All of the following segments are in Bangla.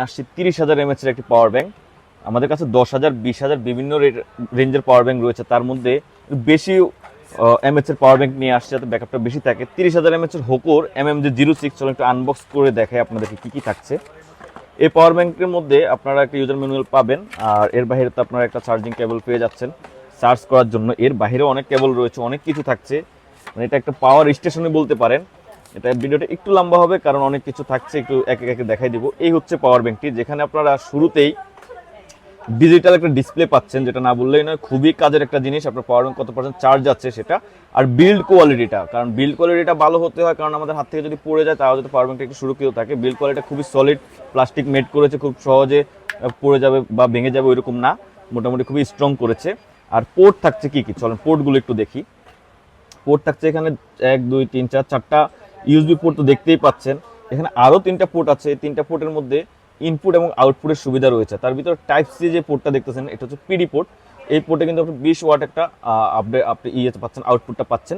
আসছি 30,000 mAh এর একটি পাওয়ার ব্যাংক। আমাদের কাছে 10,000, 20,000 বিভিন্ন রেঞ্জের পাওয়ার ব্যাংক রয়েছে। তার মধ্যে বেশি mAh এর পাওয়ার ব্যাংক নিয়ে আসছে যাতে ব্যাকআপটা বেশি থাকে। 30,000 mAh এর হোকোর MMG06 চলো একটু আনবক্স করে দেখাই আপনাদেরকে কি কি থাকছে। এই পাওয়ার ব্যাংকের মধ্যে আপনারা একটা ইউজার ম্যানুয়াল পাবেন, আর এর বাইরে তো আপনারা একটা চার্জিং কেবল পেয়ে যাচ্ছেন চার্জ করার জন্য। এর বাইরেও অনেক কেবল রয়েছে, অনেক কিছু থাকছে, মানে এটা একটা পাওয়ার স্টেশনে বলতে পারেন। এটা ভিডিওটা একটু লম্বা হবে কারণ অনেক কিছু থাকছে, একটু এক একে দেখাই দিব। এই হচ্ছে পাওয়ার ব্যাংকটি, যেখানে আপনারা শুরুতেই ডিজিটাল একটা ডিসপ্লে পাচ্ছেন, যেটা না বললেই নয়, খুবই কাজের একটা জিনিস। আপনার পাওয়ার ব্যাংক কত পার্সেন্ট চার্জ আছে সেটা, আর বিল্ড কোয়ালিটিটা, কারণ বিল্ড কোয়ালিটিটা ভালো হতে হয়, কারণ আমাদের হাত থেকে যদি পড়ে যায় তাহলে যাতে পাওয়ার ব্যাংকটা একটু সুরক্ষিত থাকে। বিল্ড কোয়ালিটিটা খুবই সলিড, প্লাস্টিক মেড করেছে, খুব সহজে পড়ে যাবে বা ভেঙে যাবে ওইরকম না, মোটামুটি খুবই স্ট্রং করেছে। আর পোর্ট থাকছে কি কি, চলেন পোর্টগুলো একটু দেখি। পোর্ট থাকছে এখানে 1 2 3 4 4টা ইউএসবি পোর্ট তো দেখতেই পাচ্ছেন। এখানে আরও 3টা পোর্ট আছে, এই 3টা পোর্টের মধ্যে ইনপুট এবং আউটপুটের সুবিধা রয়েছে। তার ভিতরে টাইপ সি যে পোর্টটা দেখতেছেন এটা হচ্ছে পিডি পোর্ট। এই পোর্টে কিন্তু আপনি 20 ওয়াট একটা আপনি পাচ্ছেন, আউটপুটটা পাচ্ছেন,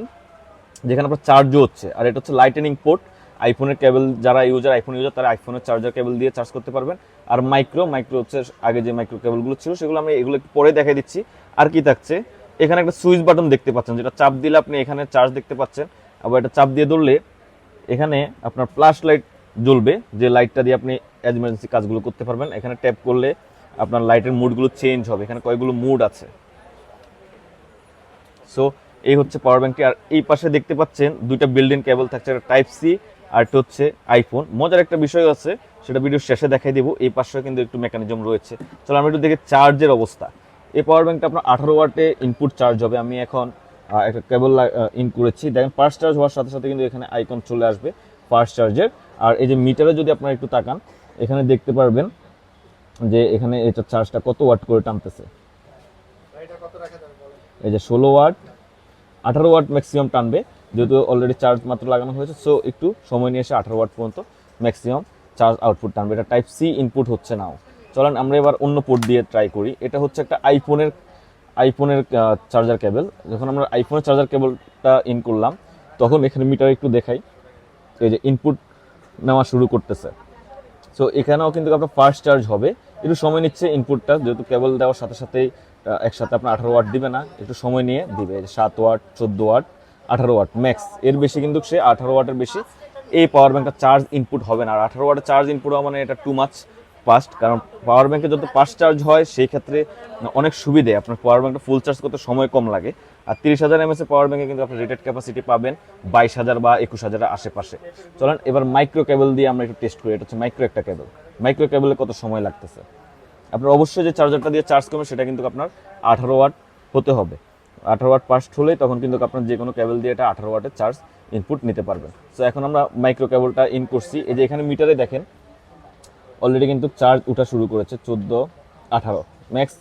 যেখানে আপনার চার্জও হচ্ছে। আর এটা হচ্ছে লাইটেনিং পোর্ট, আইফোনের কেবল যারা আইফোন ইউজার তারা আইফোনের চার্জার কেবল দিয়ে চার্জ করতে পারবেন। আর মাইক্রো হচ্ছে আগে যে মাইক্রো কেবলগুলো ছিল সেগুলো আমি এগুলো একটু পরে দেখাই দিচ্ছি। আর কি থাকছে, এখানে একটা সুইচ বাটন দেখতে পাচ্ছেন, যেটা চাপ দিলে আপনি এখানে চার্জ দেখতে পাচ্ছেন। আবার এটা চাপ দিয়ে ধরলে এখানে আপনার ফ্ল্যাশ লাইট জ্বলবে, যে লাইটটা দিয়ে আপনি এমার্জেন্সি কাজগুলো করতে পারবেন। এখানে ট্যাপ করলে আপনার লাইটের মুডগুলো চেঞ্জ হবে, এখানে কয়েকগুলো মুড আছে। সো এই হচ্ছে পাওয়ার ব্যাংকটি। আর এই পাশে দেখতে পাচ্ছেন 2টা বিল্ডিং কেবল থাকছে, একটা টাইপ সি আর একটা হচ্ছে আইফোন। মজার একটা বিষয় আছে, সেটা ভিডিও শেষে দেখাই দিব। এই পাশে কিন্তু একটু মেকানিজম রয়েছে। চলো আমরা একটু দেখি চার্জের অবস্থা। এই পাওয়ার ব্যাংকটা আপনার 18 ওয়াটে ইনপুট চার্জ হবে। আমি এখন একটা কেবল ইন করেছি, দেখেন ফাস্ট চার্জ হওয়ার সাথে সাথে কিন্তু এখানে আইকন চলে আসবে ফাস্ট চার্জের। আর এই যে মিটারে যদি আপনারা একটু তাকান, এখানে দেখতে পারবেন যে এখানে এটা চার্জটা কত ওয়াট করে টানতেছে। এই যে 16 ওয়াট, 18 ওয়াট ম্যাক্সিমাম টানবে, যেহেতু অলরেডি চার্জ মাত্র লাগানো হয়েছে। সো একটু সময় নিয়ে এসে 18 ওয়াট পর্যন্ত ম্যাক্সিমাম চার্জ আউটপুট টানবে। এটা টাইপ সি ইনপুট হচ্ছে নাও। চলেন আমরা এবার অন্য পোর্ট দিয়ে ট্রাই করি। এটা হচ্ছে একটা আইফোনের চার্জার কেবল। যখন আমরা আইফোনের চার্জার কেবলটা ইন করলাম, তখন এখানে মিটার একটু দেখাই, এই যে ইনপুট নেওয়া শুরু করতেছে। সো এখানেও কিন্তু আপনার ফাস্ট চার্জ হবে, একটু সময় নিচ্ছে ইনপুটটা, যেহেতু কেবল দেওয়ার সাথে সাথেই একসাথে আপনার 18 ওয়াট দিবে না, একটু সময় নিয়ে দিবে। 7 ওয়াট, 14 ওয়াট, 18 ওয়াট ম্যাক্স, এর বেশি কিন্তু সে 18 ওয়াটের বেশি এই পাওয়ার ব্যাংকটা চার্জ ইনপুট হবে না। আর 18 ওয়াটের চার্জ ইনপুট হওয়া মানে এটা টু মাচ ফাস্ট, কারণ পাওয়ার ব্যাংকে যত ফাস্ট চার্জ হয় সেই ক্ষেত্রে অনেক সুবিধে, আপনার পাওয়ার ব্যাংকটা ফুল চার্জ করতে সময় কম লাগে। আর 30,000 mAh পাওয়ার ব্যাংকে কিন্তু আপনি রেটেড ক্যাপাসিটি পাবেন 22,000 বা 21,000 আশেপাশে। চলেন এবার মাইক্রো কেবল দিয়ে আমরা একটু টেস্ট করি। এটা হচ্ছে মাইক্রো একটা কেবল। মাইক্রো কেবলে কত সময় লাগতেছে। আপনার অবশ্যই যে চার্জারটা দিয়ে চার্জ করবেন সেটা কিন্তু আপনার 18 ওয়াট হতে হবে। 18 ওয়াট পাস্ট হলেই তখন কিন্তু আপনার যে কোনো কেবল দিয়ে এটা 18 ওয়াটের চার্জ ইনপুট নিতে পারবেন। সো এখন আমরা মাইক্রো কেবলটা ইন করছি। এই যে এখানে মিটারে দেখেন অলরেডি কিন্তু চার্জ উঠা শুরু করেছে, 14 18 ম্যাক্স,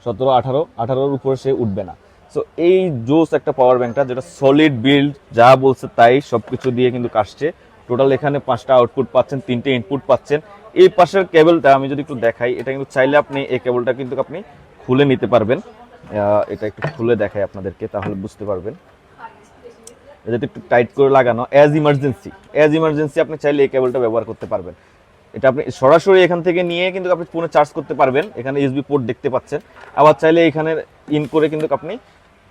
17 18 18-র উপরে সে উঠবে না। সো এই জোস একটা পাওয়ার ব্যাংকটা, যেটা সলিড বিল্ড, যা বলছে তাই সব কিছু দিয়ে কিন্তু কাটছে। টোটাল এখানে 5টা আউটপুট পাচ্ছেন, 3টে ইনপুট পাচ্ছেন। এই পাশের কেবলটা আমি যদি একটু দেখাই, এটা কিন্তু চাইলে আপনি এই কেবলটা কিন্তু আপনি খুলে নিতে পারবেন। এটা একটু খুলে দেখাই আপনাদেরকে, তাহলে বুঝতে পারবেন। এটা একটু টাইট করে লাগানো, অ্যাজ ইমার্জেন্সি আপনি চাইলে এই কেবলটা ব্যবহার করতে পারবেন। এটা আপনি সরাসরি এখান থেকে নিয়ে কিন্তু আপনি ফোনে চার্জ করতে পারবেন। এখানে ইউএসবি পোর্ট দেখতে পাচ্ছেন। আবার চাইলে এখানে ইন করে কিন্তু আপনি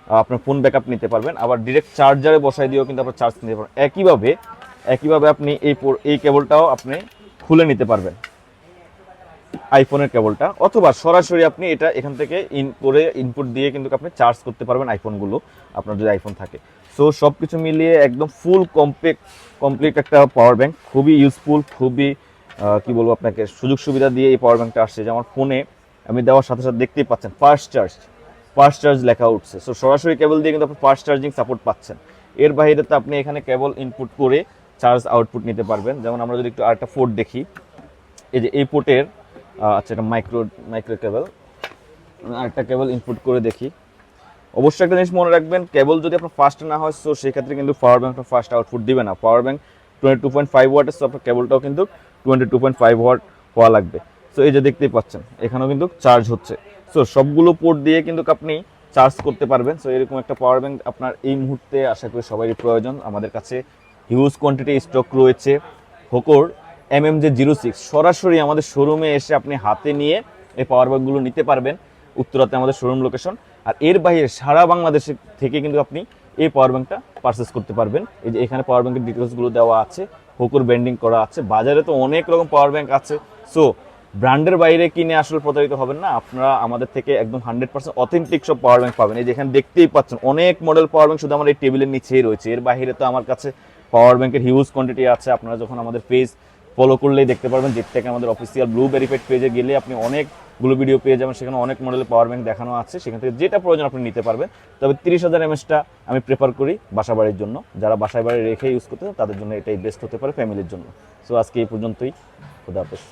আপনার ফোন ব্যাকআপ নিতে পারবেন। আবার ডিরেক্ট চার্জারে বসাই দিয়েও কিন্তু আপনার চার্জ নিতে পারবেন। একইভাবে আপনি এই কেবলটাও আপনি খুলে নিতে পারবেন, আইফোনের কেবলটা, অথবা সরাসরি আপনি এটা এখান থেকে ইনপুট দিয়ে কিন্তু আপনি চার্জ করতে পারবেন আইফোনগুলো, আপনার যদি আইফোন থাকে। সো সব কিছু মিলিয়ে একদম ফুল কমপ্লিট একটা পাওয়ার ব্যাংক, খুবই ইউজফুল, খুবই কি বলবো আপনাকে, সুযোগ সুবিধা দিয়ে এই পাওয়ার ব্যাংকটা আসছে। যে আমার ফোনে আমি দেওয়ার সাথে সাথে দেখতেই পাচ্ছেন ফাস্ট চার্জ লেখা উঠছে। সো সরাসরি কেবল দিয়ে কিন্তু আপনি ফাস্ট চার্জিং সাপোর্ট পাচ্ছেন। এর বাইরে তো আপনি এখানে কেবল ইনপুট করে চার্জ আউটপুট নিতে পারবেন। যেমন আমরা যদি একটু আরেকটা পোর্ট দেখি, এই যে এই পোর্টের আচ্ছা এটা মাইক্রো কেবল, আরেকটা কেবল ইনপুট করে দেখি। অবশ্যই একটা জিনিস মনে রাখবেন, কেবল যদি আপনার ফাস্ট না হয় সো সেই ক্ষেত্রে কিন্তু পাওয়ার ব্যাংকটা ফাস্ট আউটপুট দিবে না। পাওয়ার ব্যাংক 22.5 ওয়াটের, সো আপনার কেবলটাও কিন্তু 22.5 ওয়াট হওয়া লাগবে। সো এই যে দেখতেই পাচ্ছেন এখানেও কিন্তু চার্জ হচ্ছে। সো সবগুলো পোর্ট দিয়ে কিন্তু আপনি চার্জ করতে পারবেন। সো এরকম একটা পাওয়ার ব্যাংক আপনার এই মুহূর্তে আশা করি সবারই প্রয়োজন। আমাদের কাছে হিউজ কোয়ান্টিটি স্টক রয়েছে হোকোর MMJ06 সরাসরি আমাদের শোরুমে এসে আপনি হাতে নিয়ে এই পাওয়ার ব্যাঙ্কগুলো নিতে পারবেন। উত্তরাতে আমাদের শোরুম লোকেশন। আর এর বাইরে সারা বাংলাদেশ থেকে কিন্তু আপনি এই পাওয়ার ব্যাঙ্কটা পারচেস করতে পারবেন। এই যে এখানে পাওয়ার ব্যাঙ্কের ডিটেলসগুলো দেওয়া আছে, হোকুর ব্র্যান্ডিং করা আছে। বাজারে তো অনেক রকম পাওয়ার ব্যাঙ্ক আছে, সো ব্র্যান্ডের বাইরে কিনে আসলে প্রতারিত হবেন না। আপনারা আমাদের থেকে একদম 100% অথেন্টিক সব পাওয়ার ব্যাঙ্ক পাবেন। এই যে এখানে দেখতেই পাচ্ছেন অনেক মডেল পাওয়ার ব্যাঙ্ক শুধু আমার এই টেবিলের নিচেই রয়েছে। এর বাইরে তো আমার কাছে পাওয়ার ব্যাঙ্কের হিউজ কোয়ান্টিটি আছে। আপনারা যখন আমাদের পেজ ফলো করলেই দেখতে পারবেন, যেটা থেকে আমাদের অফিসিয়াল ব্লু ভেরিফাইড পেজে গেলে আপনি অনেকগুলো ভিডিও পেয়ে যাবেন, সেখানে অনেক মডেলের পাওয়ার ব্যাঙ্ক দেখানো আছে। সেখান থেকে যেটা প্রয়োজন আপনি নিতে পারবেন। তবে 30,000 mAhটা আমি প্রেফার করি বাসা বাড়ির জন্য। যারা বাসায় বাড়ি রেখে ইউজ করতে চান তাদের জন্য এটাই বেস্ট হতে পারে ফ্যামিলির জন্য। সো আজকে এই পর্যন্তই। খুদা হাফেজ।